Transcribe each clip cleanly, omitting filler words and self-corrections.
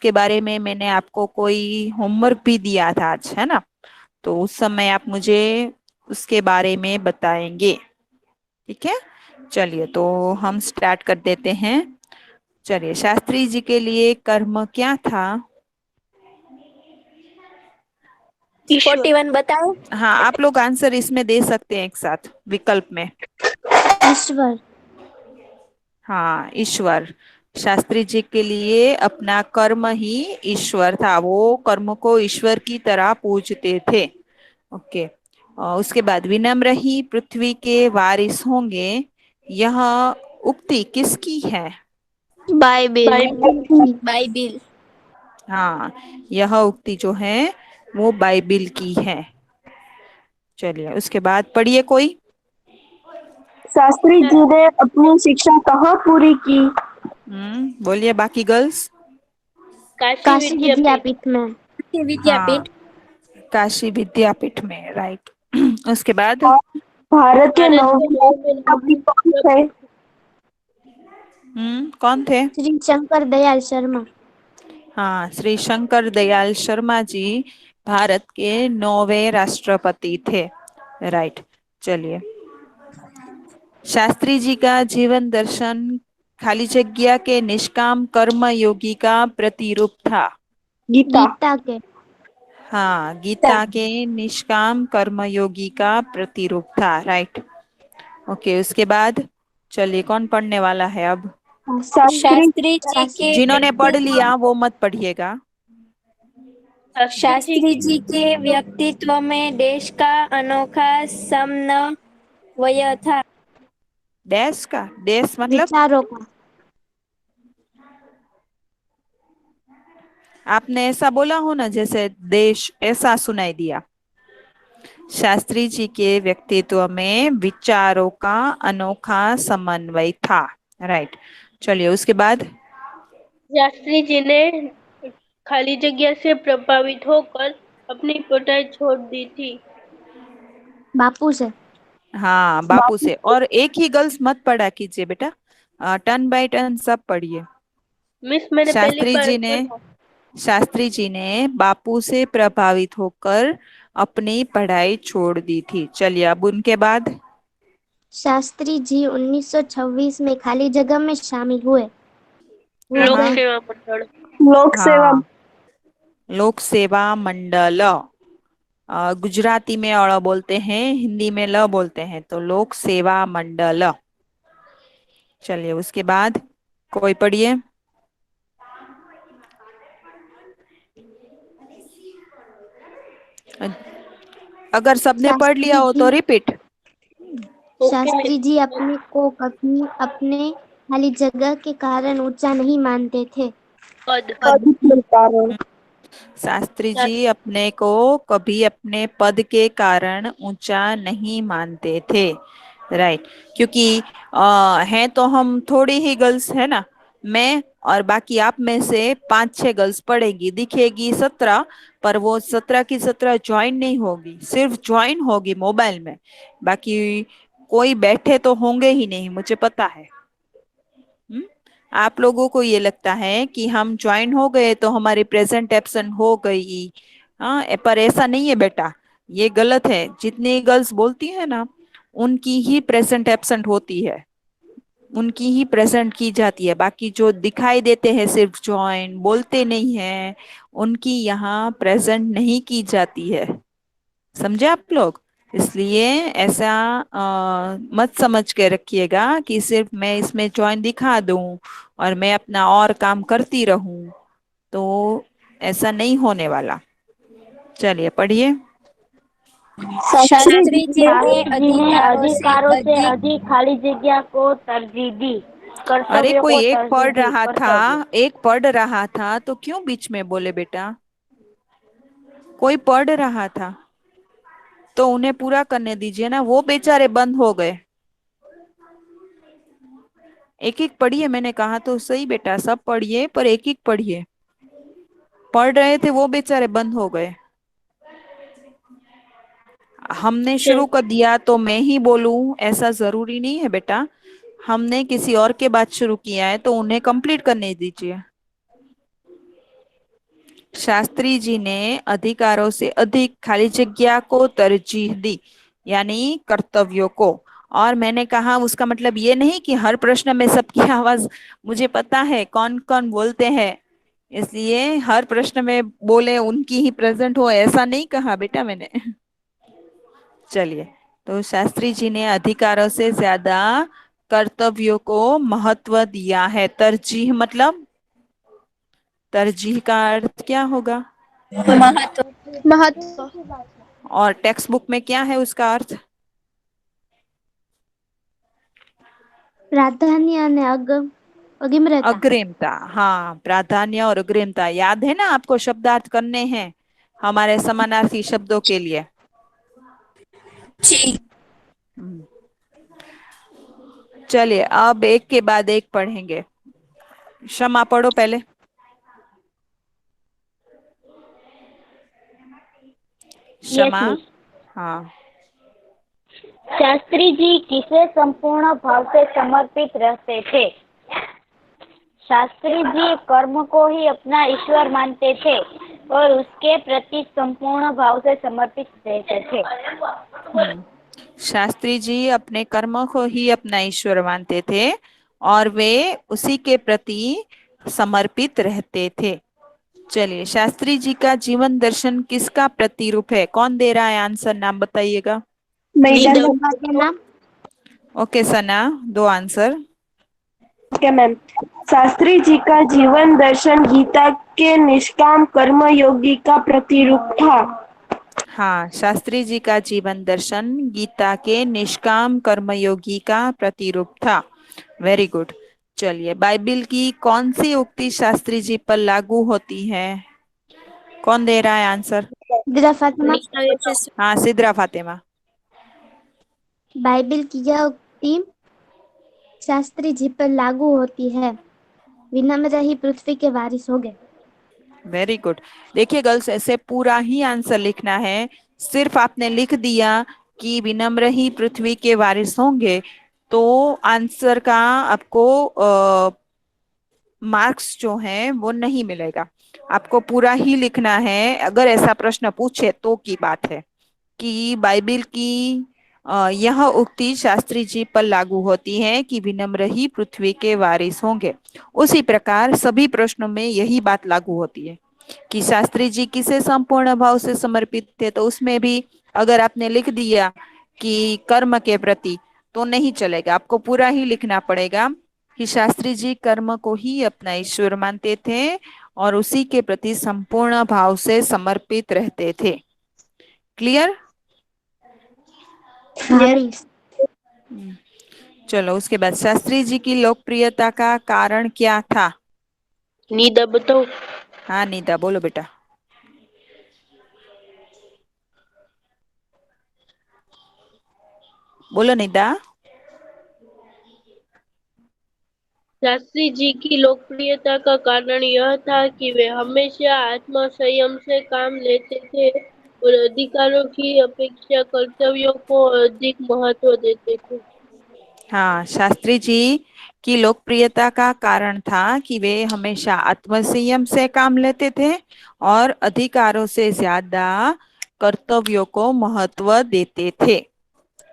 उसके बारे में मैंने आपको कोई होमवर्क भी दिया था आज, है ना? तो उस समय आप मुझे उसके बारे में बताएंगे। ठीक है, चलिए तो हम स्टार्ट कर देते हैं। चलिए, शास्त्री जी के लिए कर्म क्या था? 41 बताओ। हाँ, आप लोग आंसर इसमें दे सकते हैं एक साथ विकल्प में। ईश्वर। हाँ, ईश्वर। शास्त्री जी के लिए अपना कर्म ही ईश्वर था, वो कर्म को ईश्वर की तरह पूजते थे। ओके। उसके बाद, विनम्र ही पृथ्वी के वारिस होंगे, यह उक्ति किसकी है? बाइबिल। बाइबिल। हाँ, यह उक्ति जो है वो बाइबिल की है। चलिए, उसके बाद पढ़िए कोई। शास्त्री जी ने अपनी शिक्षा कहाँ पूरी की? बोलिए बाकी गर्ल्स। काशी काशी विद्यापीठ। विद्यापीठ में। काशी हाँ, विद्यापीठ। काशी विद्यापीठ में, राइट। उसके बाद, और भारत के भारत के नौवें नौ में राष्ट्रपति कौन थे? कौन थे? श्री शंकर दयाल शर्मा। हाँ, श्री शंकर दयाल शर्मा जी भारत के 9वें राष्ट्रपति थे, राइट। चलिए, शास्त्री जी का जीवन दर्शन खाली जगह के निष्काम कर्म योगी का प्रतिरूप था। गीता। गीता के। हाँ, गीता के निष्काम कर्म योगी का प्रतिरूप था, राइट। ओके, उसके बाद चलिए, कौन पढ़ने वाला है अब? शास्त्री शास्त्री जी के जिन्होंने पढ़ व्यक्तित्व लिया वो मत पढ़िएगा। शास्त्री जी के व्यक्तित्व में देश का अनोखा समन्वय था। देश का, देश मतलब? विचारों का। आपने ऐसा बोला हो ना, जैसे देश, ऐसा सुनाई दिया। शास्त्री जी के व्यक्तित्व में विचारों का अनोखा समन्वय था, राइट। चलिए, उसके बाद, शास्त्री जी ने खाली जगह से प्रभावित होकर अपनी पढ़ाई छोड़ दी थी। बापू से। हाँ, बापू बापू। से। और एक ही गर्ल्स मत पढ़ा कीजिए बेटा, टर्न बाय टर्न सब पढ़िए। मिस मैंने पहली शास्त्री बार जी ने पढ़ा। शास्त्री जी ने बापू से प्रभावित होकर अपनी पढ़ाई छोड़ दी थी। चलिए, अब उनके बाद, शास्त्री जी 1926 में खाली जगह में शामिल हुए। वो कहाँ? गए लोक सेवा मंडल। लोक सेवा। हाँ, लोक सेवा मंडल। गुजराती में अड़ बोलते हैं, हिंदी में ल बोलते हैं, तो लोक सेवा मंडल। चलिए, उसके बाद कोई पढ़िए। अगर सबने पढ़ लिया शास्त्री हो जी तो रिपीट। शास्त्री जी अपने को कभी अपने खाली जगह के कारण ऊंचा नहीं मानते थे। पद। पद के कारण। शास्त्री जी अपने को कभी अपने पद के कारण ऊंचा नहीं मानते थे, राइट। क्योंकि हैं तो हम थोड़ी ही गर्ल्स है ना, मैं और बाकी आप में से 5-6 गर्ल्स पढ़ेगी, दिखेगी 17, पर वो 17 की 17 ज्वाइन नहीं होगी, सिर्फ ज्वाइन होगी मोबाइल में। बाकी कोई बैठे तो होंगे ही नहीं, मुझे पता है। हम्म आप लोगों को ये लगता है कि हम ज्वाइन हो गए तो हमारी प्रेजेंट एब्सेंट हो गई। हाँ, पर ऐसा नहीं है बेटा, ये गलत है। जितनी गर्ल्स बोलती है ना, उनकी ही प्रेजेंट एब्सेंट होती है, उनकी ही प्रेजेंट की जाती है। बाकी जो दिखाई देते हैं सिर्फ ज्वाइन, बोलते नहीं है, उनकी यहाँ प्रेजेंट नहीं की जाती है। समझे आप लोग? इसलिए ऐसा मत समझ के रखिएगा कि सिर्फ मैं इसमें ज्वाइन दिखा दूं और मैं अपना और काम करती रहूं, तो ऐसा नहीं होने वाला। चलिए, पढ़िए। शास्त्री शास्त्री जी ने जी ने अधिकारों से अधिकारों से अधिक अधिक खाली जगह को तरजीह दी। अरे, कर्तव्य कोई को एक तरजीह पढ़ दी। रहा था, कर्तव्य। एक पढ़ रहा था तो क्यों बीच में बोले बेटा? कोई पढ़ रहा था तो उन्हें पूरा करने दीजिए ना, वो बेचारे बंद हो गए। एक एक पढ़िए, मैंने कहा तो सही बेटा, सब पढ़िए पर एक एक पढ़िए। पढ़ रहे थे वो बेचारे बंद हो गए। हमने शुरू कर दिया तो मैं ही बोलूं ऐसा जरूरी नहीं है बेटा। हमने किसी और के बात शुरू किया है तो उन्हें कंप्लीट करने दीजिए। शास्त्री जी ने अधिकारों से अधिक खाली जगह को तरजीह दी, यानी कर्तव्यों को। और मैंने कहा उसका मतलब ये नहीं कि हर प्रश्न में सबकी आवाज मुझे पता है कौन कौन बोलते हैं, इसलिए हर प्रश्न में बोले उनकी ही प्रेजेंट हो, ऐसा नहीं कहा बेटा मैंने। चलिए, तो शास्त्री जी ने अधिकारों से ज्यादा कर्तव्यों को महत्व दिया है। तरजीह मतलब, तरजीह का अर्थ क्या होगा? महत्व। महत्व। और टेक्स्ट बुक में क्या है उसका अर्थ? प्राधान्य અને अग्रिमता। अग्रिमता। हाँ, प्राधान्य और अग्रिमता याद है ना आपको? शब्दार्थ करने हैं हमारे समानार्थी शब्दों के लिए। जी। हम्म। चलिए, अब एक के बाद एक पढ़ेंगे। क्षमा पढ़ो पहले। यस क्षमा। मिस। हाँ। शास्त्री जी किसे संपूर्ण भाव से समर्पित रहते थे? शास्त्री जी कर्म को ही अपना ईश्वर मानते थे और उसके प्रति संपूर्ण भाव से समर्पित रहते थे। शास्त्री जी अपने कर्मों को ही अपना ईश्वर मानते थे और वे उसी के प्रति समर्पित रहते थे। चलिए, शास्त्री जी का जीवन दर्शन किसका प्रतिरूप है? कौन दे रहा है आंसर? नाम बताइएगा। नाम। ओके सना, दो answer. Okay ma'am. Shastri ji का जीवन दर्शन गीता के निष्काम कर्म योगी का प्रतिरूप था। हाँ, शास्त्री जी का जीवन दर्शन गीता के निष्काम कर्मयोगी का प्रतिरूप था। Very good. चलिए, बाइबिल की कौन सी उक्ति शास्त्री जी पर लागू होती है? कौन दे रहा है आंसर? सिद्रा फातिमा। हाँ, सिद्रा फातिमा। बाइबिल की यह उक्ति शास्त्री जी पर लागू होती है, विनम्र ही पृथ्वी के वारिस हो गए। Very good. देखिए गर्ल्स, ऐसे पूरा ही आंसर लिखना है। सिर्फ आपने लिख दिया कि विनम्र ही पृथ्वी के वारिस होंगे तो आंसर का आपको मार्क्स जो है वो नहीं मिलेगा। आपको पूरा ही लिखना है। अगर ऐसा प्रश्न पूछे तो की बात है कि बाइबिल की यह उक्ति शास्त्री जी पर लागू होती है कि विनम्र ही पृथ्वी के वारिस होंगे। उसी प्रकार सभी प्रश्नों में यही बात लागू होती है कि शास्त्री जी किसे संपूर्ण भाव से समर्पित थे, तो उसमें भी अगर आपने लिख दिया कि कर्म के प्रति, तो नहीं चलेगा। आपको पूरा ही लिखना पड़ेगा कि शास्त्री जी कर्म को ही अपना ईश्वर मानते थे और उसी के प्रति संपूर्ण भाव से समर्पित रहते थे। क्लियर? चलो, उसके बाद शास्त्री जी की लोकप्रियता का कारण क्या था? निदा बताओ। हाँ निदा, बोलो बेटा। बोलो निदा। शास्त्री जी की लोकप्रियता का कारण यह था कि वे हमेशा आत्म संयम से काम लेते थे और अधिकारों की अपेक्षा कर्तव्यों को अधिक महत्व देते थे। हाँ, शास्त्री जी की लोकप्रियता का कारण था कि वे हमेशा आत्मसंयम से काम लेते थे और अधिकारों से ज्यादा कर्तव्यों को महत्व देते थे।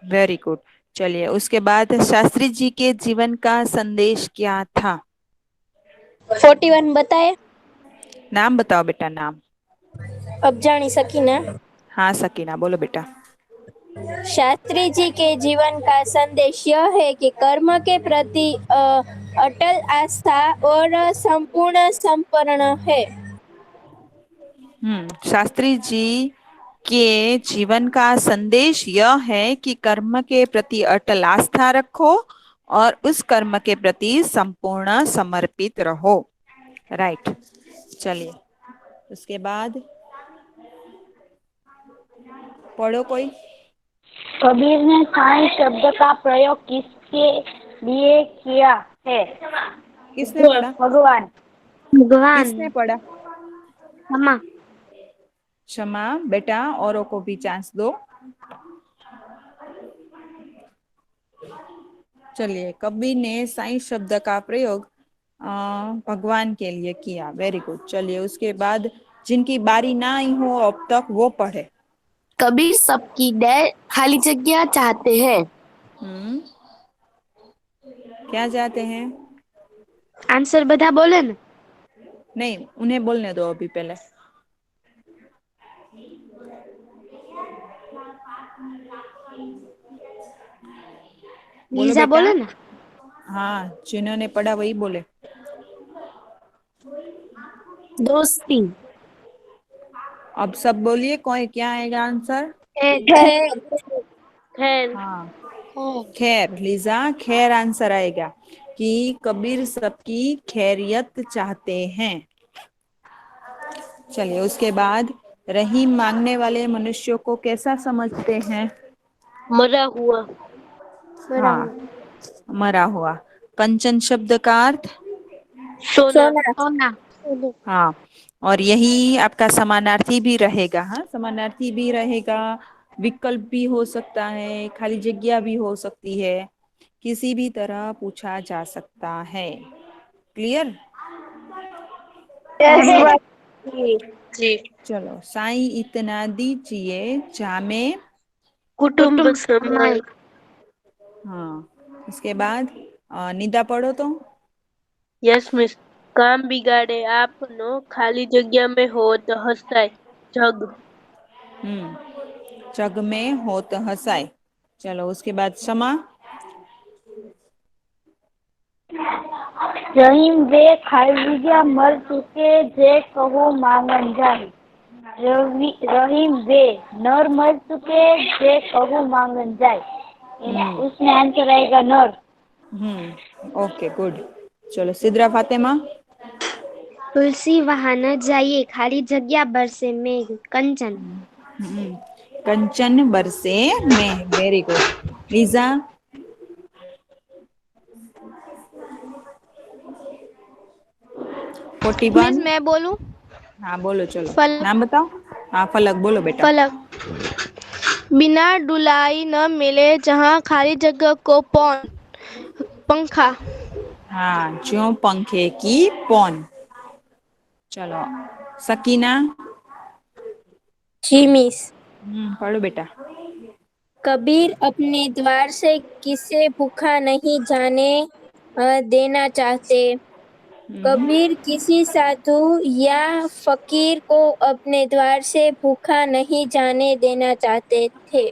Very good. चलिए, उसके बाद शास्त्री जी के जीवन का संदेश क्या था? 41 बताए। नाम बताओ बेटा, नाम। अब जानी सकी ना। हाँ सकीना, बोलो बेटा। शास्त्री जी के जीवन का संदेश यह है कि कर्म के प्रति अटल आस्था और संपूर्ण समर्पण है। शास्त्री जी के जीवन का संदेश यह है कि कर्म के प्रति अटल आस्था रखो और उस कर्म के प्रति संपूर्ण समर्पित रहो। राइट। चलिए, उसके बाद पढ़ो कोई। कबीर ने साईं शब्द का प्रयोग किसके लिए किया है? किसने पढ़ा? भगवान। किसने पढ़ा? क्षमा। क्षमा। बेटा, औरों को भी चांस दो। चलिए, कबीर ने साईं शब्द का प्रयोग भगवान के लिए किया। Very good. चलिए, उसके बाद जिनकी बारी ना आई हो अब तक वो पढ़े। कबीर सबकी खाली जगह चाहते हैं। हम्म, क्या चाहते हैं? आंसर બધા બોલે ને. नहीं, उन्हें बोलने दो अभी पहले। बोलो લીઝા बेटा। બોલે ને. हाँ, जिन्होंने पढ़ा वही बोले। दोस्ती। अब सब बोलिए, कोई क्या आएगा आंसर? खैर। खैर। हाँ, खैर। लीजा, खैर आंसर आएगा कि कबीर सबकी खैरियत चाहते हैं। चलिए, उसके बाद रहीम मांगने वाले मनुष्यों को कैसा समझते हैं? मरा हुआ। हाँ, मरा हुआ। कंचन शब्द का अर्थ? सोना। सोना। સોના. हाँ, और यही आपका समानार्थी भी रहेगा। हाँ, समानार्थी भी रहेगा, विकल्प भी हो सकता है, खाली जगह भी हो सकती है, किसी भी तरह पूछा जा सकता है। क्लियर? जी। चलो, साईं इतना दीजिए जामे। कुटुंब समाज। हाँ, उसके बाद निदा पढ़ो तो। Yes miss. काम बिगाड़े आपनो खाली जगह में हो तो हंसाय जग। जग में होत हसाय। चलो, उसके बाद क्षमा। रहीम वे खाली जगह मर चुके जे कहूँ मांगन जाए। रहीम वे नर मर चुके जे कहूँ मांगन जाए। उसमें आंसर आएगा नर। Okay, good. चलो, सिद्रा फातिमा। તુલસી વહાં ન જાઈએ ખાલી જગ્યા બરસે મેઘ કંચન. कंचन बरसे में। Very good. लीजा। मिस 41। मैं बोलूं? हाँ, बोलो। चलो, फल नाम बताओ। हाँ, फलक बोलो बेटा। फलक। बिना डुलाई न मिले जहाँ खाली जगह को पौन पंखा। हाँ, ज्यों पंखे की पौन। चलो, सकीना। जी मिस। पढ़ो बेटा। कबीर अपने द्वार से किसे भूखा नहीं जाने देना चाहते। कबीर किसी साधु या फकीर को अपने द्वार से भूखा नहीं जाने देना चाहते थे।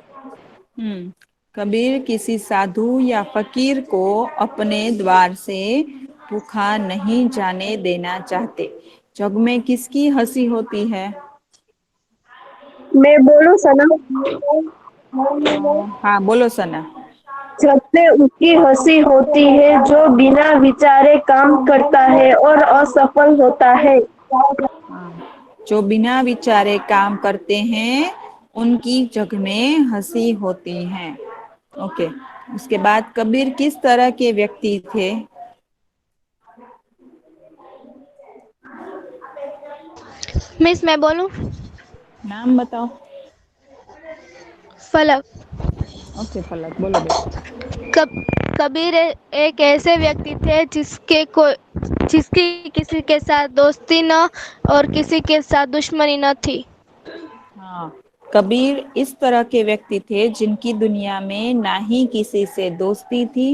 कबीर किसी साधु या फकीर को अपने द्वार से भूखा नहीं जाने देना चाहते। जग में किसकी हंसी होती है? मैं बोलूं सना। हाँ, बोलो सना। जब से उसकी हंसी होती है जो बिना विचारे काम करता है और असफल होता है। जो बिना विचारे काम करते हैं उनकी जग में हंसी होती है। ओके। उसके बाद कबीर किस तरह के व्यक्ति थे? मिस मैं बोलूं? नाम बताओ। फलक। ओके, फलक बोलो बेटा। कब कबीर एक ऐसे व्यक्ति थे जिसकी किसी के साथ दोस्ती न और किसी के साथ दुश्मनी न थी। हाँ, कबीर इस तरह के व्यक्ति थे जिनकी दुनिया में ना ही किसी से दोस्ती थी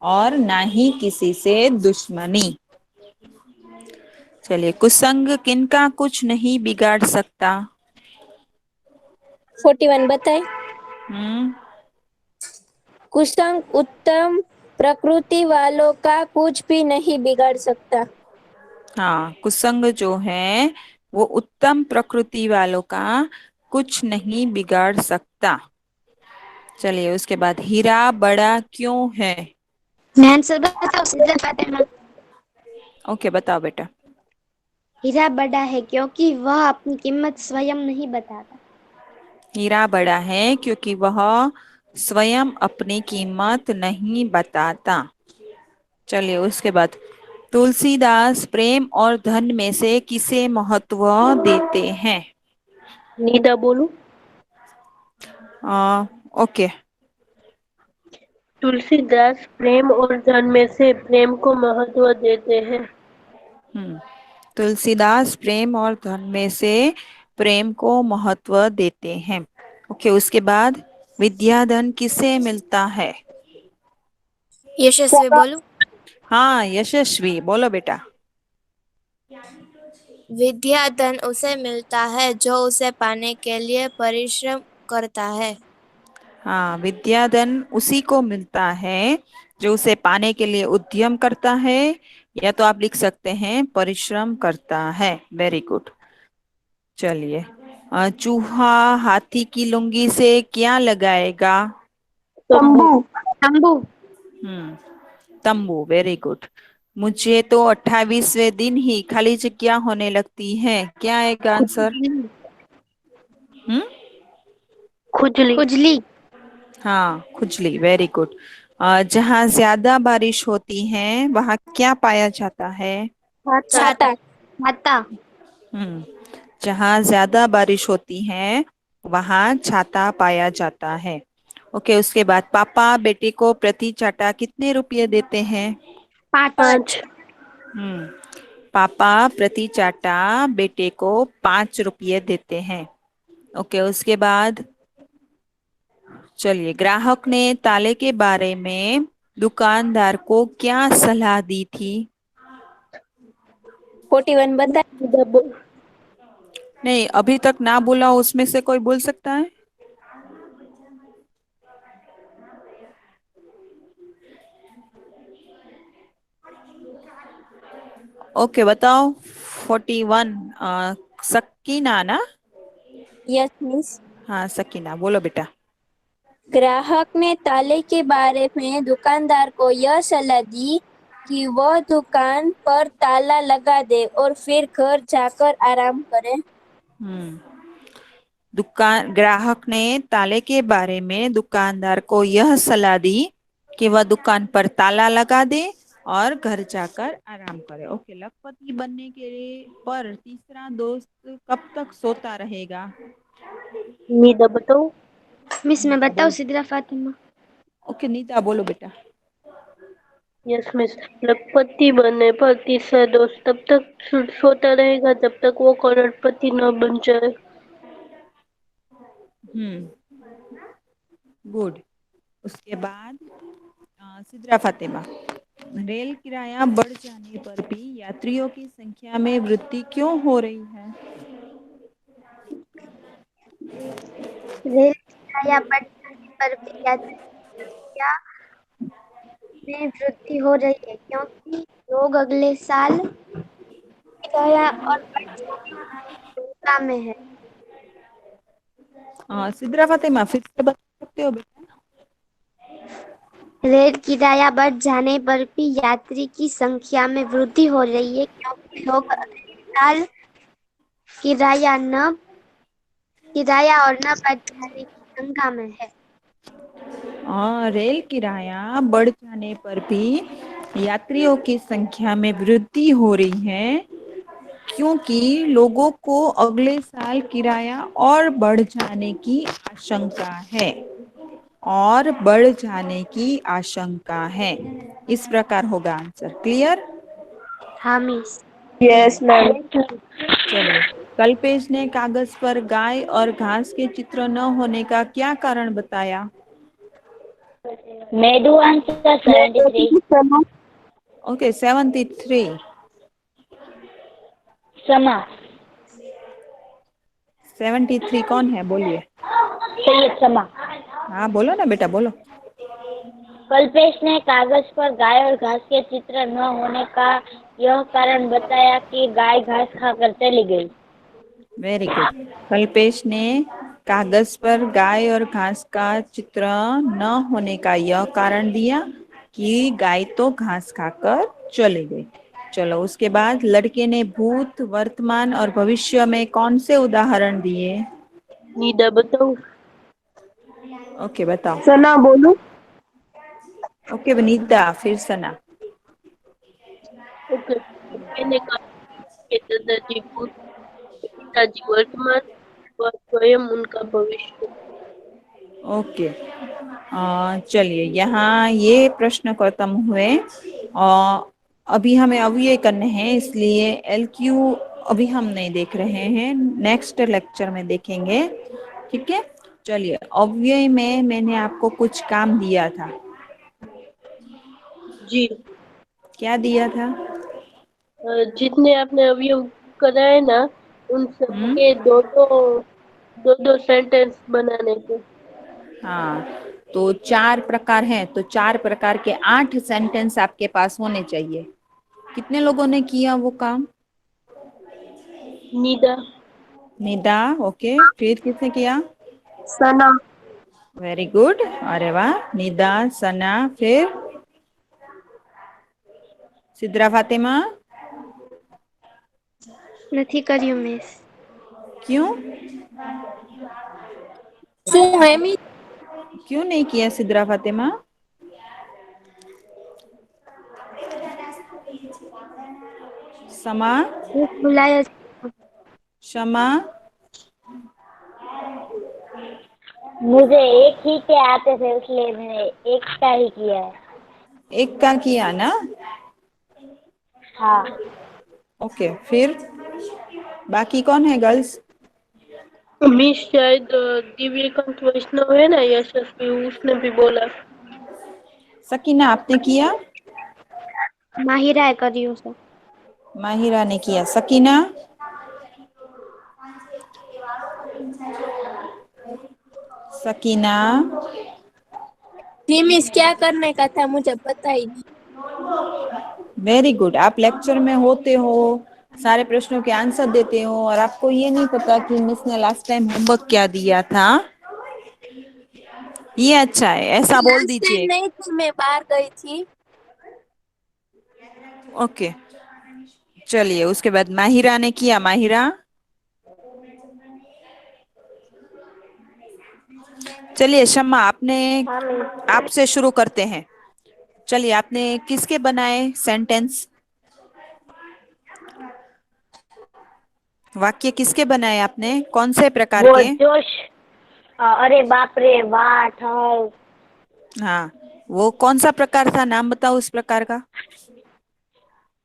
और ना ही किसी से दुश्मनी। चलिए, कुसंग किनका कुछ नहीं बिगाड़ सकता? 41 बताए। हम्म कुसंग उत्तम प्रकृति वालों का कुछ भी नहीं बिगाड़ सकता। हाँ, कुसंग जो है वो उत्तम प्रकृति वालों का कुछ नहीं बिगाड़ सकता। चलिए, उसके बाद हीरा बड़ा क्यों है? मैं आंसर बताओ सिद्रा फातिमा. ओके, बताओ बेटा। हीरा बड़ा है क्योंकि वह अपनी कीमत स्वयं नहीं बताता. हीरा बड़ा है क्योंकि वह स्वयं अपनी कीमत नहीं बताता। चलिए, उसके बाद तुलसीदास प्रेम और धन में से किसे महत्व देते हैं? निदा बोलूं? ओके। तुलसीदास प्रेम और धन में से प्रेम को महत्व देते हैं। तुलसीदास प्रेम और धन में से प्रेम को महत्व देते हैं। ओके, उसके बाद विद्याधन किसे मिलता है? यशस्वी बोलूं? हाँ, यशस्वी बोलो बेटा। विद्या धन उसे मिलता है जो उसे पाने के लिए परिश्रम करता है। हाँ, विद्याधन उसी को मिलता है जो उसे पाने के लिए उद्यम करता है, या तो आप लिख सकते हैं परिश्रम करता है। Very good. चलिए, चूहा हाथी की लुंगी से क्या लगाएगा? तंबू। तंबू। तंबू। Very good. मुझे तो 28वें दिन ही खाली जगह होने लगती है, क्या आएगा आंसर? हम्म खुजली। खुजली। हाँ, खुजली। Very good. जहाँ ज्यादा बारिश होती है वहाँ क्या पाया जाता है? छाता। छाता। हम्म जहाँ ज्यादा बारिश होती है वहाँ छाता पाया जाता है। ओके, उसके बाद पापा बेटे को प्रति चाटा कितने रुपए देते हैं? 5। हम्म पापा प्रति चाटा बेटे को 5 रुपये देते हैं। ओके, उसके बाद चलिए, ग्राहक ने ताले के बारे में दुकानदार को क्या सलाह दी थी? 41 बता। नहीं, अभी तक ना बोला उसमें से कोई बोल सकता है? ओके, बताओ। 41। सकीना ना? Yes miss. हाँ, सकीना बोलो बेटा। ग्राहक ने ताले के बारे में दुकानदार को यह सलाह दी कि वह दुकान पर ताला लगा दे और फिर घर जाकर आराम करे। हम्म ग्राहक ने ताले के बारे में दुकानदार को यह सलाह दी कि वह दुकान पर ताला लगा दे और घर जाकर आराम करे। ओके, लखपति बनने के पर तीसरा दोस्त कब तक सोता रहेगा? निदा बताओ। मिस मैं बताऊं? सिदरा फातिमा। ओके, नीता बोलो बेटा। Yes miss. लखपति बनने पर तीसरा दोस्त तब तक सोता रहेगा जब तक वो करोड़पति न बन जाए। गुड। उसके बाद सिद्रा फातिमा, रेल किराया बढ़ जाने पर भी यात्रियों की संख्या में वृद्धि क्यों हो रही है? रेल किराया बढ़ जाने पर भी यात्री संख्या में वृद्धि हो रही है क्योंकि लोग अगले साल किराया और बढ़ जाने की चिंता में है। सिद्रा फातिमा फिर से बता सकते हो बेटा? रेल किराया बढ़ जाने पर भी यात्री की संख्या में वृद्धि हो रही है क्योंकि लोग अगले साल किराया और न बढ़ जाने की शंका में है। रेल किराया बढ़ जाने पर भी यात्रियों की संख्या में वृद्धि हो रही है क्योंकि लोगों को अगले साल किराया और बढ़ जाने की आशंका है। और बढ़ जाने की आशंका है। इस प्रकार होगा आंसर। क्लियर? हाँ मिस। Yes ma'am. चलिए, कल्पेश ने कागज पर गाय और घास के चित्र न होने का क्या कारण बताया? मैं डू आंसर 73। ओके, 73। समा। 73 कौन है? बोलिए। सैयद समा। हाँ, बोलो ना बेटा, बोलो। कल्पेश ने कागज पर गाय और घास के चित्र न होने का यह कारण बताया कि गाय घास खाकर चली गई। Very good. कल्पेश ने कागज पर गाय और घास का चित्र न होने का यह कारण दिया कि गाय तो घास खाकर चली गई। चलो, उसके बाद लड़के ने भूत, वर्तमान और भविष्य में कौन से उदाहरण दिए? निदा बताओ। ओके, बताओ। सना बोलूं? ओके वनीता, फिर सना। ओके, मैंने कहा कि दादाजी भूत, पिताजी वर्तमान और स्वयं उनका भविष्य। ओके, चलिए, यहाँ ये प्रश्न खत्म हुए। अभी हमें अव्यय करने हैं, इसलिए एल क्यू अभी हम नहीं देख रहे हैं, नेक्स्ट लेक्चर में देखेंगे। ठीक है, चलिए अव्यय में मैंने आपको कुछ काम दिया था। जी। क्या दिया था? जितने आपने अवयव कराए ना, उन सबके दो दो सेंटेंस बनाने के। हाँ, तो 4 प्रकार हैं, तो 4 प्रकार के 8 सेंटेंस आपके पास होने चाहिए। कितने लोगों ने किया वो काम? निदा। निदा, ओके। फिर किसने किया? सना। वेरी गुड, अरे वाह, निदा, सना। फिर सिद्रा फातिमा? નથી કર્યું મિસ. क्यों? શું હે મિસ? क्यों नहीं किया सिद्रा फातिमा? समा? મિસ ભૂલાયો છે. क्षमा? मुझे एक ही के आते थे, इसलिए मैंने एक का ही किया है। एक का किया ना? हाँ। ओके, फिर बाकी कौन है गर्ल्स? मिस शायद दिव्यकांत वैष्णव है ना, यशस्वी, उसने भी बोला। सकीना आपने किया? માહિરાએ કર્યું છે. माहिरा ने किया। सकीना? सकीना? जी मिस, क्या करने का था मुझे पता ही नहीं। वेरी गुड, आप लेक्चर में होते हो, सारे प्रश्नों के आंसर देते हो, और आपको ये नहीं पता कि मिस ने लास्ट टाइम होमवर्क क्या दिया था। ये अच्छा है, ऐसा बोल लास्ट टाइम दीजिए। नहीं थी, मैं बाहर गई थी। ओके, चलिए उसके बाद माहिरा ने किया। माहिरा? चलिए शम्मा, आपने, हाँ मिस। आपसे शुरू करते हैं। चलिए, आपने किसके बनाए सेंटेंस? वाक्य किसके बनाए आपने, कौन से प्रकार वो के? जोश, अरे बाप रे, वाह ठहर। हाँ, वो कौन सा प्रकार था, नाम बताओ उस प्रकार का।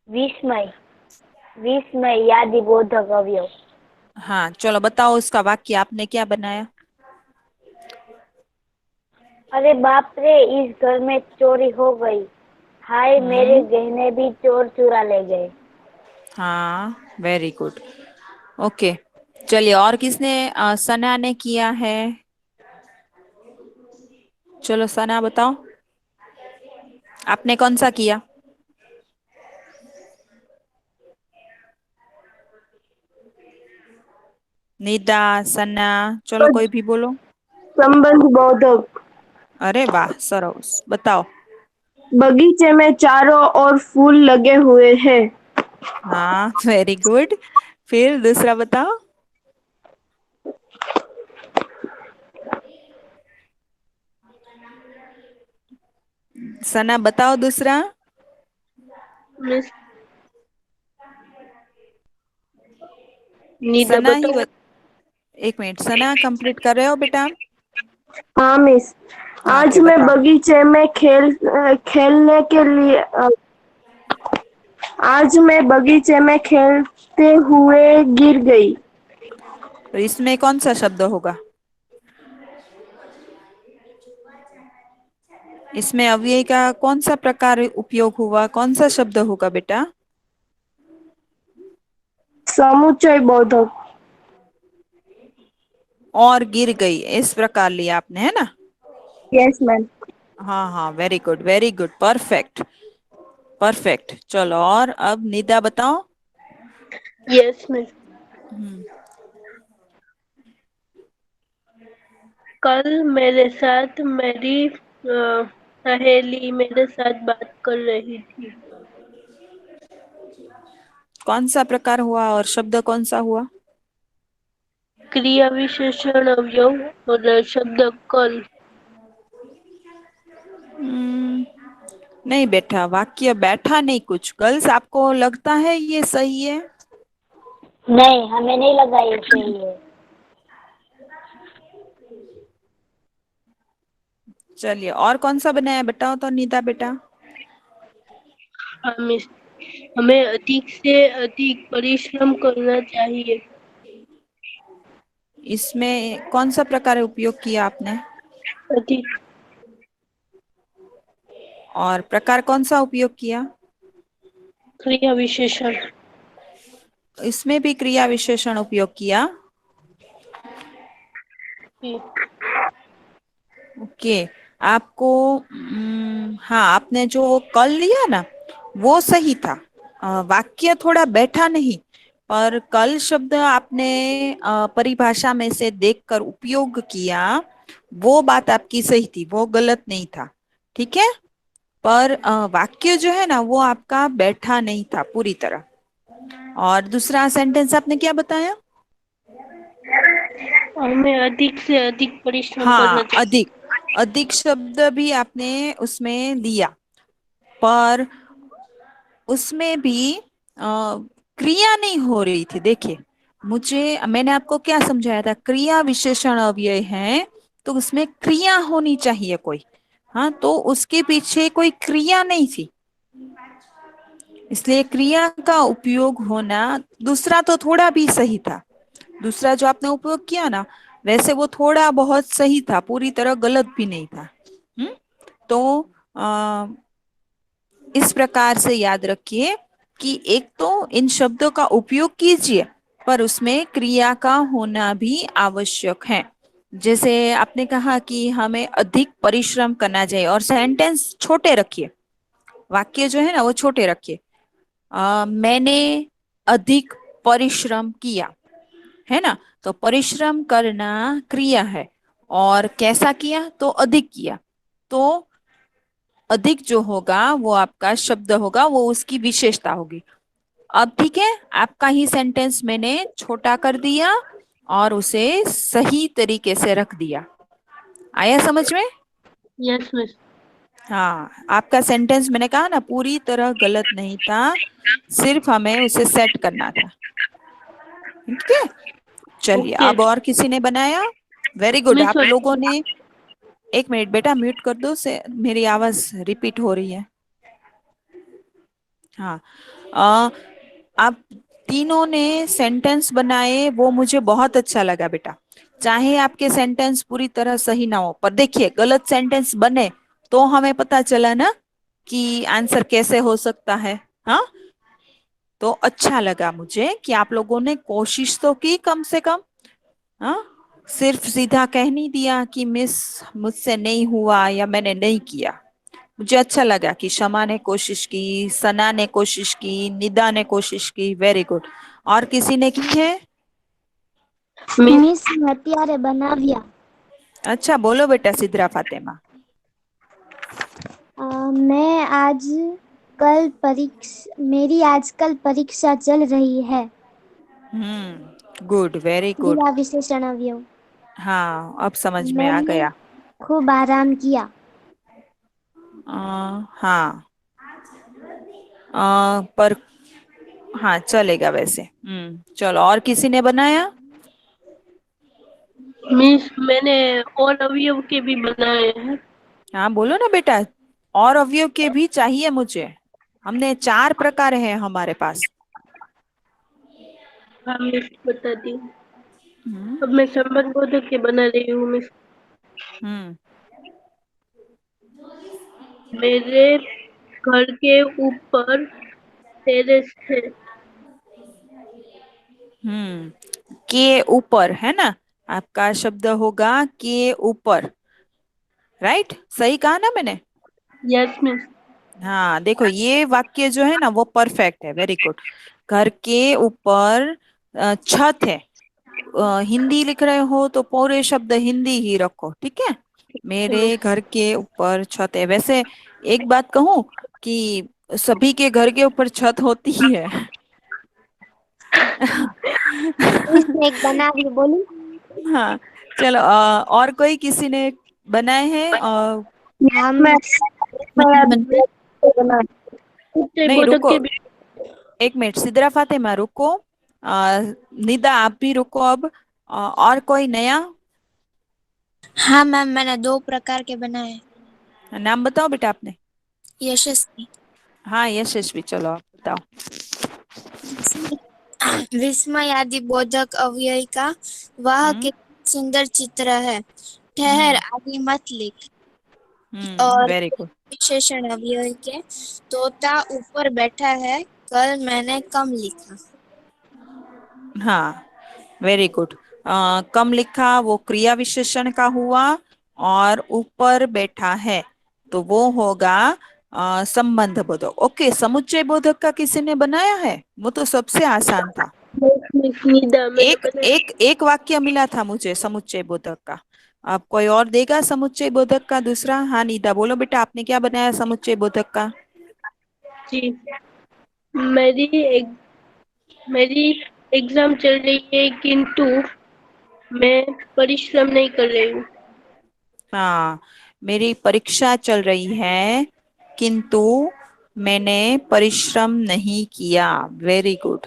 विस्मय, विस्मय यादी बोधक अवयव। हाँ, चलो बताओ उसका वाक्य आपने क्या बनाया। अरे बाप रे, इस घर में चोरी हो गई। हाय, मेरे गहने भी चोर चुरा ले गए। हाँ, वेरी गुड, ओके। चलिए, और किसने? सना ने किया है। चलो सना बताओ, आपने कौन सा किया? निदा, सना, चलो कोई भी बोलो। संबंध बोधक। अरे वाह, सरस, बताओ। बगीचे में चारों ओर फूल लगे हुए हैं। हाँ, वेरी गुड। फिर दूसरा बताओ। सना बताओ दूसरा। मिस निदा सना ही बताओ। एक मिनट, सना कंप्लीट कर रहे हो बेटा? हाँ मिस। हाँ, आज ओके, मैं बताओ। बगीचे में खेलने के लिए आज मैं बगीचे में खेलते हुए गिर गई। तो इसमें कौन सा शब्द होगा? इसमें अव्यय का कौन सा प्रकार उपयोग हुआ, कौन सा शब्द होगा बेटा? समुच्चय बोधक। और गिर गई, इस प्रकार लिया आपने, है ना? Yes ma'am. हाँ हाँ, very good, very good, perfect, perfect. चलो, और अब निदा बताओ। Yes miss. कल मेरे साथ मेरी सहेली मेरे साथ बात कर रही थी। कौन सा प्रकार हुआ और शब्द कौन सा हुआ? क्रिया विशेषण अवयव और शब्द कल। नहीं बैठा, वाक्य बैठा नहीं कुछ। गर्ल्स, आपको लगता है ये सही है? नहीं, हमें नहीं लगा ये सही है। चलिए, और कौन सा बनाया बताओ तो निदा बेटा। हाँ मिस। हमें अधिक से अधिक परिश्रम करना चाहिए। इसमें कौन सा प्रकार उपयोग किया आपने? अधिक। और प्रकार कौन सा उपयोग किया? क्रिया विशेषण। इसमें भी क्रिया विशेषण उपयोग किया। ओके, आपको हाँ, आपने जो कल लिया ना वो सही था। वाक्य थोड़ा बैठा नहीं, पर कल शब्द आपने परिभाषा में से देखकर उपयोग किया, वो बात आपकी सही थी, वो गलत नहीं था। ठीक है, पर वाक्य जो है ना वो आपका बैठा नहीं था पूरी तरह। और दूसरा सेंटेंस आपने क्या बताया? हमें अधिक से अधिक परिश्रम करना हाँ, चाहिए। अधिक, अधिक शब्द भी आपने उसमें लिया, पर उसमें भी क्रिया नहीं हो रही थी। देखिए, मैंने आपको क्या समझाया था, क्रिया विशेषण अव्यय है तो उसमें क्रिया होनी चाहिए कोई। हाँ, तो उसके पीछे कोई क्रिया नहीं थी, इसलिए क्रिया का उपयोग होना। दूसरा तो थोड़ा भी सही था, दूसरा जो आपने उपयोग किया ना, वैसे वो थोड़ा बहुत सही था, पूरी तरह गलत भी नहीं था। तो आ, इस प्रकार से याद रखिए कि एक तो इन शब्दों का उपयोग कीजिए, पर उसमें क्रिया का होना भी आवश्यक है। जैसे आपने कहा कि हमें अधिक परिश्रम करना चाहिए, और सेंटेंस छोटे रखिए, वाक्य जो है ना वो छोटे रखिए। मैंने अधिक परिश्रम किया, है ना, तो परिश्रम करना क्रिया है, और कैसा किया, तो अधिक किया। तो अधिक जो होगा वो आपका शब्द होगा, वो उसकी विशेषता होगी। अब ठीक है, आपका ही सेंटेंस मैंने छोटा कर दिया और उसे सही तरीके से रख दिया। आया समझ में? Yes miss. हाँ, आपका सेंटेंस मैंने कहा ना पूरी तरह गलत नहीं था, सिर्फ हमें उसे सेट करना था। ठीक है, चलिए, ओके अब और किसी ने बनाया? Very good, miss. आप लोगों ने। एक मिनट बेटा, म्यूट कर दो, से मेरी आवाज रिपीट हो रही है। हाँ, आप तीनों ने सेंटेंस बनाए, वो मुझे बहुत अच्छा लगा बेटा। चाहे आपके सेंटेंस पूरी तरह सही ना हो, पर देखिए गलत सेंटेंस बने तो हमें पता चला ना कि आंसर कैसे हो सकता है। हाँ, तो अच्छा लगा मुझे कि आप लोगों ने कोशिश तो की कम से कम। हाँ, सिर्फ सीधा कह नहीं दिया कि मिस मुझसे नहीं हुआ या मैंने नहीं किया। मुझे अच्छा लगा कि शमा ने कोशिश की, सना ने कोशिश की, निदा ने कोशिश की। Very good. और किसी ने की है? मिस મિસ મેં અત્યારે બનાવ્યા. अच्छा, बोलो बेटा सिद्रा फातेमा। मैं आज कल परीक्षा मेरी आजकल परीक्षा चल रही है. Good, very good. क्रिया विशेषण अवयव. हाँ, अब समझ में आ मैंने गया। खूब आराम किया. हाँ, पर हाँ चलेगा वैसे। चलो, और किसी ने बनाया? मिस मैंने और अवयव के भी बनाए हैं। हाँ बोलो ना बेटा, और अवयव के भी चाहिए मुझे। हमने 4 प्रकार है हमारे पास। हाँ मिस बताती हूँ। हम्म अब मैं संबंध बोधक के बना रही हूँ मिस। हम्म मेरे घर के ऊपर टेरेस है। के ऊपर है ना, आपका शब्द होगा के ऊपर। राइट, सही कहा ना मैंने? Yes miss. हाँ, देखो ये वाक्य जो है ना वो परफेक्ट है। Very good. घर के ऊपर छत है। हिंदी लिख रहे हो तो पूरे शब्द हिंदी ही रखो, ठीक है। मेरे घर के ऊपर छत है। वैसे एक बात कहूँ कि सभी के घर के ऊपर छत होती ही है। मिस मैं एक बनाव्યું बोलूं. हाँ, चलो, और कोई किसी ने बनाए हैं? हाँ मिस. ऊंचे नहीं, बोधक रुको के भी। एक मिनट, सिद्रा फातिमा रुको। निदा आप भी रुको अब। और कोई नया? हाँ मैम, मैंने 2 प्रकार के बनाए. नाम बताओ बेटा आपने। यशस्वी. हाँ, यशस्वी, चलो आप। बताओ। विस्मयादि बोधक अव्यय का वह हम्म कितना सुंदर चित्र है। ठहर, आगे मत लिख। और वेरी गुड। विशेषण अव्यय के तोता ऊपर बैठा है, कल मैंने कम लिखा। हाँ, वेरी गुड। कम लिखा वो क्रिया विशेषण का हुआ, और ऊपर बैठा है तो वो होगा संबंध बोधक। ओके, समुच्चय बोधक का किसी ने बनाया है? वो तो सबसे आसान था। निदा मैंने एक बनाया। एक एक वाक्य मिला था मुझे समुच्चय बोधक का। अब कोई और देगा समुच्चय बोधक का दूसरा? हाँ निदा, बोलो बेटा, आपने क्या बनाया समुच्चय बोधक का? जी, मेरी एक मेरी एग्जाम चल रही है किंतु मैं परिश्रम नहीं कर रही हूँ। हाँ, मेरी परीक्षा चल रही है किंतु मैंने परिश्रम नहीं किया। Very good.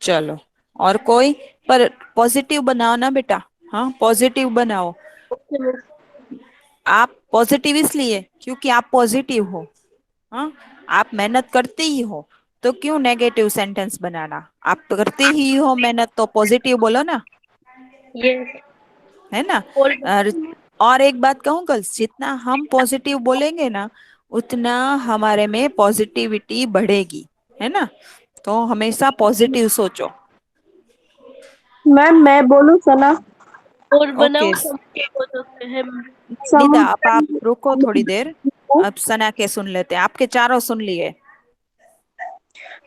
चलो, और कोई? पर पॉजिटिव बनाओ ना बेटा। हाँ, पॉजिटिव बनाओ। Okay miss. आप पॉजिटिव इसलिए क्योंकि आप पॉजिटिव हो। हाँ, आप मेहनत करते ही हो, तो क्यों नेगेटिव सेंटेंस बनाना? आप तो करते ही हो मेहनत, तो पॉजिटिव बोलो ना, यस। है ना? और और और एक बात कहूँ गर्ल्स, जितना हम पॉजिटिव बोलेंगे ना, उतना हमारे में पॉजिटिविटी बढ़ेगी, है ना? तो हमेशा पॉजिटिव सोचो। मैम मैं बोलूँ सना? और ओके बनाओ समझ हो सकते हैं। निदा, अब आप समुद्र रुको थोड़ी देर। अब सना के सुन लेते हैं, आपके चारों सुन लिए।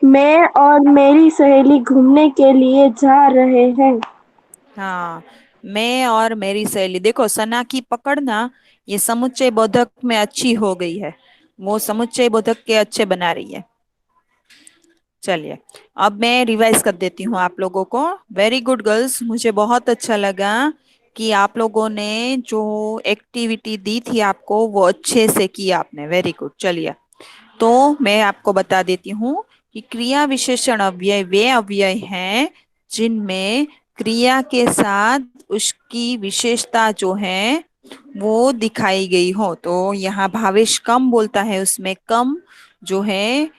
मैं और मेरी सहेली घूमने के लिए जा रहे हैं। हाँ, मैं और मेरी सहेली, देखो सना की पकड़ना ये समुच्चय बोधक में अच्छी हो गई है। वो समुच्चय बोधक के अच्छे बना रही है। चलिए, अब मैं रिवाइज कर देती हूँ आप लोगों को। वेरी गुड गर्ल्स, मुझे बहुत अच्छा लगा कि आप लोगों ने जो एक्टिविटी दी थी आपको वो अच्छे से की आपने। Very good. चलिए, तो मैं आपको बता देती हूँ कि क्रिया विशेषण अव्यय वे अव्यय हैं जिनमें क्रिया के साथ उसकी विशेषता जो है वो दिखाई गई हो। तो यहाँ भावेश कम बोलता है, उसमें कम जो है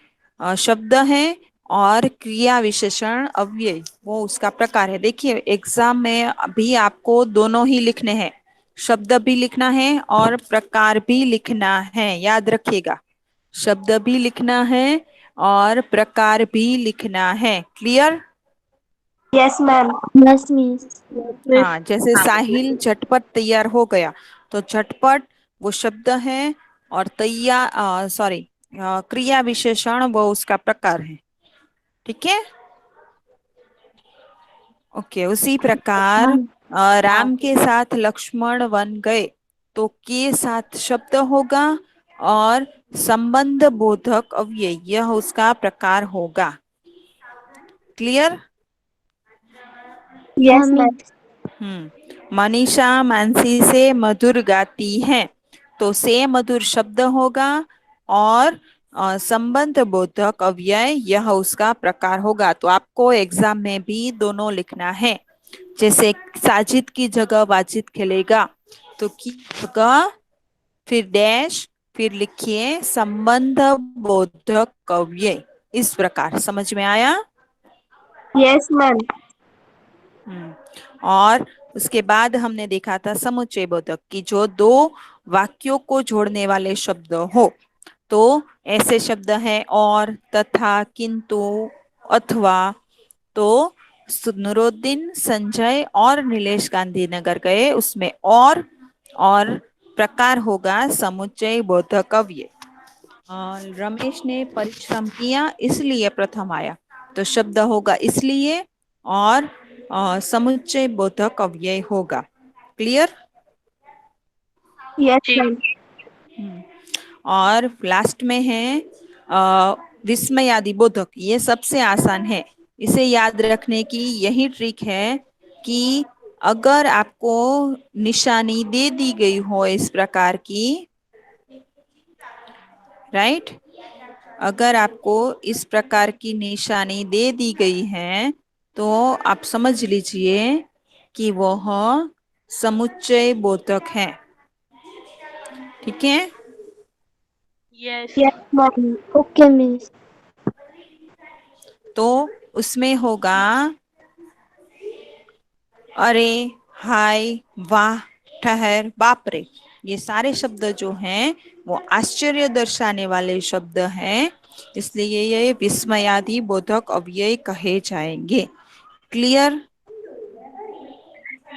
शब्द है, और क्रिया विशेषण अव्यय वो उसका प्रकार है। देखिए, एग्जाम में अभी आपको दोनों ही लिखने हैं, शब्द भी लिखना है और प्रकार भी लिखना है, याद रखिएगा। शब्द भी लिखना है और प्रकार भी लिखना है। Clear? Yes ma'am. Yes miss. हाँ, जैसे साहिल झटपट तैयार हो गया, तो झटपट वो शब्द है, और तैयार सॉरी क्रिया विशेषण वो उसका प्रकार है। ठीक है? ओके, उसी प्रकार राम के साथ लक्ष्मण वन गए, तो के साथ शब्द होगा और संबंध बोधक अव्यय यह उसका प्रकार होगा। क्लियर? हाँ yes ma'am. Miss. Manisha Mansi से मधुर गाती है, तो से मधुर शब्द होगा, और संबंध बोधक अव्यय यह उसका प्रकार होगा। तो आपको एग्जाम में भी दोनों लिखना है। जैसे साजिद की जगह वाजिद खेलेगा, तो की जगह फिर डैश, फिर लिखिए संबंध बोधक अव्यय। इस प्रकार समझ में आया? Yes ma'am. और उसके बाद हमने देखा था समुच्चय बोधक की, जो दो वाक्यों को जोड़ने वाले शब्द हो। तो ऐसे शब्द हैं और, तथा, किंतु, अथवा। तो नूरुद्दीन, संजय और नीलेश गांधीनगर गए, उसमें और प्रकार होगा समुच्चय बोधक अव्यय। रमेश ने परिश्रम किया इसलिए प्रथम आया, तो शब्द होगा इसलिए, और समुच्चय बोधक अव्यय होगा। क्लियर? यस जी। मैम। और लास्ट में है विस्मयादि बोधक। ये सबसे आसान है, इसे याद रखने की यही ट्रिक है कि अगर आपको निशानी दे दी गई हो इस प्रकार की, राइट, अगर आपको इस प्रकार की निशानी दे दी गई है, तो आप समझ लीजिए कि वह समुच्चय बोधक है। ठीक है? Yes. Yes ma'am. Okay miss. तो उसमें होगा अरे, हाय, वाह, ठहर, बाप रे। ये सारे शब्द जो हैं वो आश्चर्य दर्शाने वाले शब्द हैं, इसलिए ये विस्मयादि बोधक अव्यय कहे जाएंगे। Clear?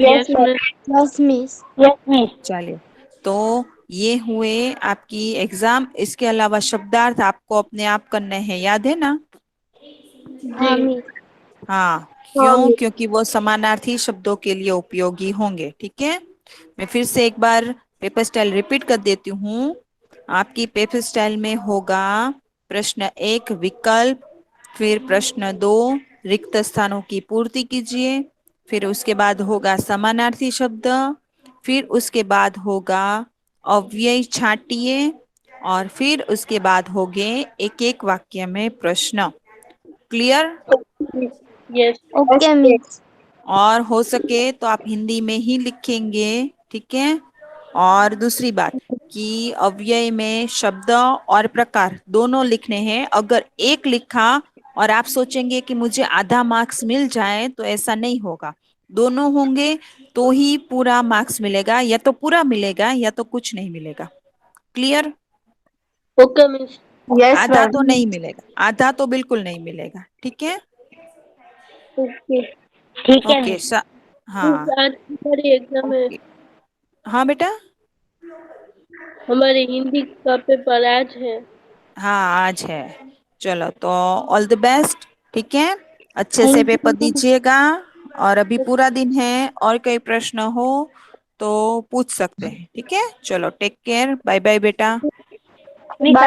Yes yes sir. Miss. Yes miss. Yes miss. चलिए, तो ये हुए आपकी एग्जाम। इसके अलावा शब्दार्थ आपको अपने आप करने हैं, याद है ना? जी। हाँ मिस। हाँ, क्यों? क्योंकि वो समानार्थी शब्दों के लिए उपयोगी होंगे। ठीक है, मैं फिर से एक बार पेपर स्टाइल रिपीट कर देती हूँ। आपकी पेपर स्टाइल में होगा प्रश्न 1 विकल्प, फिर प्रश्न 2 रिक्त स्थानों की पूर्ति कीजिए, फिर उसके बाद होगा समानार्थी शब्द, फिर उसके बाद होगा अव्यय छांटिए, और फिर उसके बाद होंगे एक एक वाक्य में प्रश्न। क्लियर? यस। Okay miss. और हो सके तो आप हिंदी में ही लिखेंगे। ठीक है, और दूसरी बात कि अव्यय में शब्द और प्रकार दोनों लिखने हैं। अगर एक लिखा और आप सोचेंगे कि मुझे आधा मार्क्स मिल जाए, तो ऐसा नहीं होगा। दोनों होंगे तो ही पूरा मार्क्स मिलेगा, या तो पूरा मिलेगा या तो कुछ नहीं मिलेगा। क्लियर? Okay miss. यस आधा मैम। तो नहीं मिलेगा, आधा तो बिल्कुल नहीं मिलेगा। ठीक है, ओके। ठीक है ओके। मिस। हाँ, आज हमारी एग्जाम है। ओके। हाँ बेटा, हमारी हिंदी का पेपर आज है। हाँ आज है। चलो, तो ऑल द बेस्ट। ठीक है, अच्छे से थैंक पेपर यू। दीजिएगा। और अभी पूरा दिन है, और कोई प्रश्न हो तो पूछ सकते हैं। ठीक है, चलो, टेक केयर, बाय बाय बेटा। मिस